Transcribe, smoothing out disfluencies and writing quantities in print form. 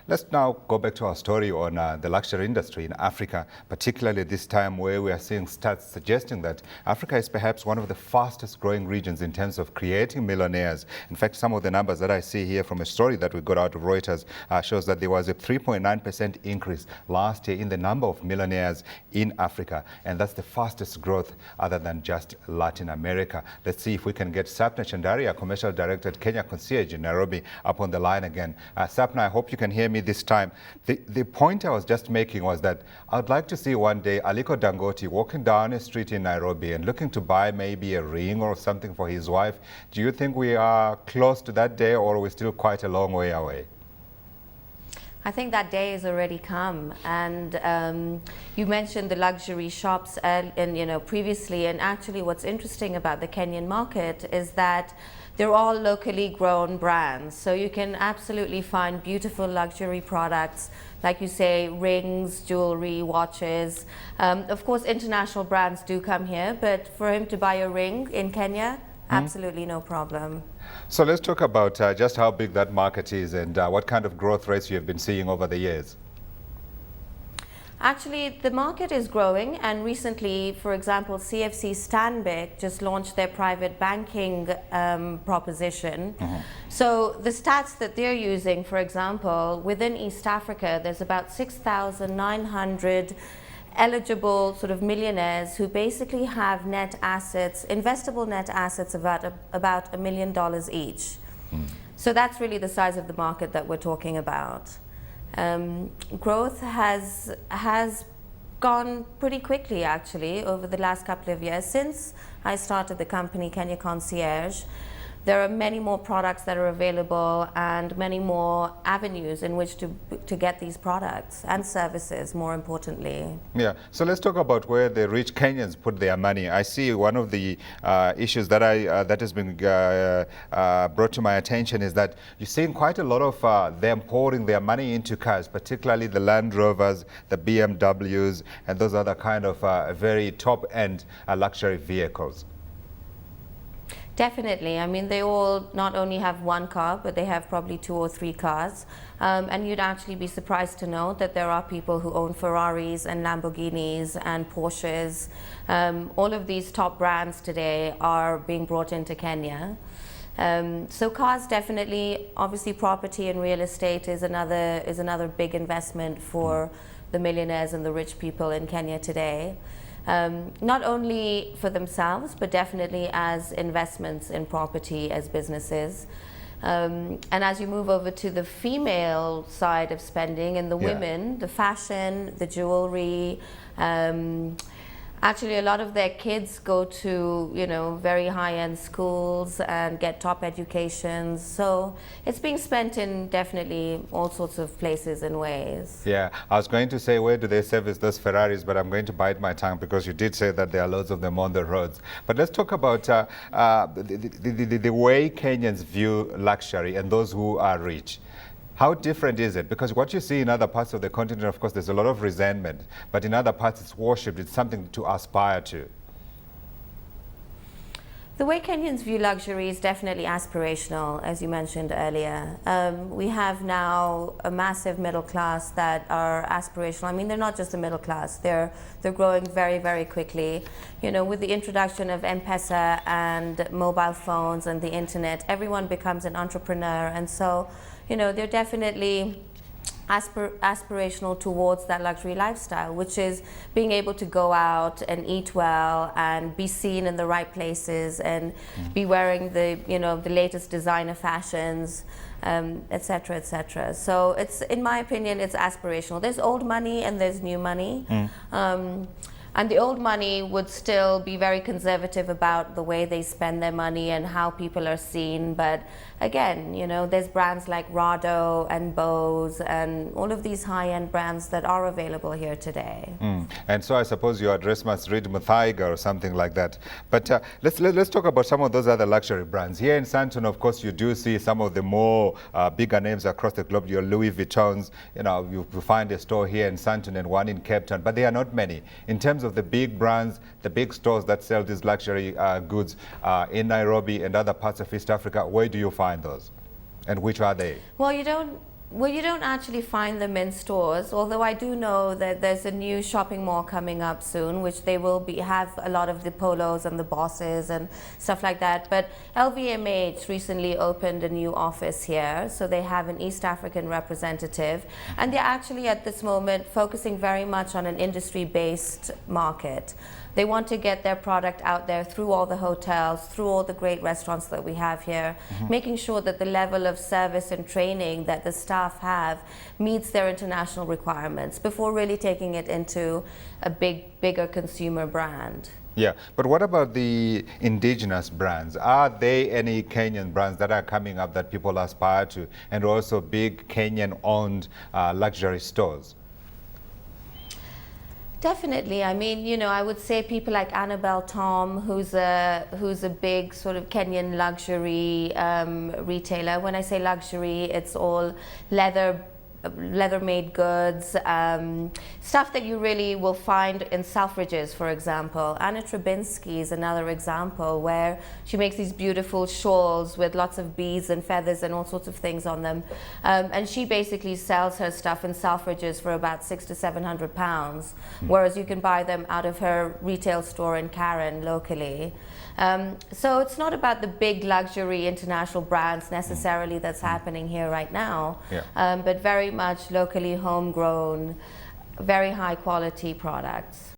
Let's now go back to our story on the luxury industry in Africa, particularly this time where we are seeing stats suggesting that Africa is perhaps one of the fastest growing regions in terms of creating millionaires. In fact, some of the numbers that I see here from a story that we got out of Reuters shows that there was a 3.9% increase last year in the number of millionaires in Africa, and that's the fastest growth other than just Latin America. Let's see if we can get Sapna Chandaria, Commercial Director at Kenya Concierge in Nairobi, up on the line again. Sapna, I hope you can hear me this time. The point I was just making was that I'd like to see one day Aliko Dangote walking down a street in Nairobi and looking to buy maybe a ring or something for his wife. Do you think we are close to that day, or are we still quite a long way away? I think that day has already come, and you mentioned the luxury shops previously, and actually what's interesting about the Kenyan market is that they're all locally grown brands, so you can absolutely find beautiful luxury products, like you say, rings, jewelry, watches. Of course, international brands do come here, but for him to buy a ring in Kenya, absolutely no problem. So let's talk about just how big that market is and what kind of growth rates you have been seeing over the years. Actually, the market is growing, and recently, for example, CFC Stanbic just launched their private banking proposition. So the stats that they're using, for example, within East Africa, there's about 6,900 eligible sort of millionaires who basically have net assets, investable net assets about $1 million each. So that's really the size of the market that we're talking about. Growth has gone pretty quickly actually over the last couple of years. Since I started the company Kenya Concierge, there are many more products that are available and many more avenues in which to get these products and services, more importantly. Yeah, so let's talk about where the rich Kenyans put their money. I see one of the issues that that has been brought to my attention is that you're seeing quite a lot of them pouring their money into cars, particularly the Land Rovers, the BMWs, and those other kind of very top-end luxury vehicles. Definitely. I mean, they all not only have one car, but they have probably 2 or 3 cars. And you'd actually be surprised to know that there are people who own Ferraris and Lamborghinis and Porsches. All of these top brands today are being brought into Kenya. So cars definitely, obviously property and real estate is another big investment for the millionaires and the rich people in Kenya today. Not only for themselves, but definitely as investments in property, as businesses. And as you move over to the female side of spending and the women, the fashion, the jewelry, actually a lot of their kids go to, very high-end schools and get top educations. So it's being spent in definitely all sorts of places and ways. Yeah, I was going to say, where do they service those Ferraris? But I'm going to bite my tongue because you did say that there are loads of them on the roads. But let's talk about the way Kenyans view luxury and those who are rich. How different is it? Because what you see in other parts of the continent, of course, there's a lot of resentment, but in other parts it's worshipped, it's something to aspire to. The way Kenyans view luxury is definitely aspirational, as you mentioned earlier. We have now a massive middle class that are aspirational. I mean, they're not just a middle class, they're growing very, very quickly. With the introduction of M-Pesa and mobile phones and the internet, everyone becomes an entrepreneur, and so they're definitely aspirational towards that luxury lifestyle, which is being able to go out and eat well and be seen in the right places and be wearing the latest designer fashions, etc., etc. So it's, in my opinion, it's aspirational. There's old money and there's new money. And the old money would still be very conservative about the way they spend their money and how people are seen. But again, there's brands like Rado and Bose and all of these high-end brands that are available here today. And so I suppose your address must read Mutizwa or something like that. But let's talk about some of those other luxury brands. Here in Sandton, of course, you do see some of the more bigger names across the globe. Your Louis Vuittons, you find a store here in Sandton and one in Cape Town, but there are not many. In terms of the big brands, the big stores that sell these luxury goods in Nairobi and other parts of East Africa, where do you find those? And which are they? Well, Well, you don't actually find them in stores, although I do know that there's a new shopping mall coming up soon, which they will have a lot of the polos and the bosses and stuff like that. But LVMH recently opened a new office here, so they have an East African representative, and they're actually at this moment focusing very much on an industry-based market. They want to get their product out there through all the hotels, through all the great restaurants that we have here, making sure that the level of service and training that the staff have meets their international requirements before really taking it into a bigger consumer brand. Yeah, but what about the indigenous brands? Are there any Kenyan brands that are coming up that people aspire to, and also big Kenyan-owned luxury stores? Definitely. I mean, you know, I would say people like Annabelle Tom, who's a big sort of Kenyan luxury retailer. When I say luxury, it's all leather-made goods, stuff that you really will find in Selfridges, for example. Anna Trubinsky is another example where she makes these beautiful shawls with lots of beads and feathers and all sorts of things on them. And she basically sells her stuff in Selfridges for about £600 to £700, whereas you can buy them out of her retail store in Karen locally. So it's not about the big luxury international brands necessarily that's happening here right now, but very much locally homegrown, very high quality products.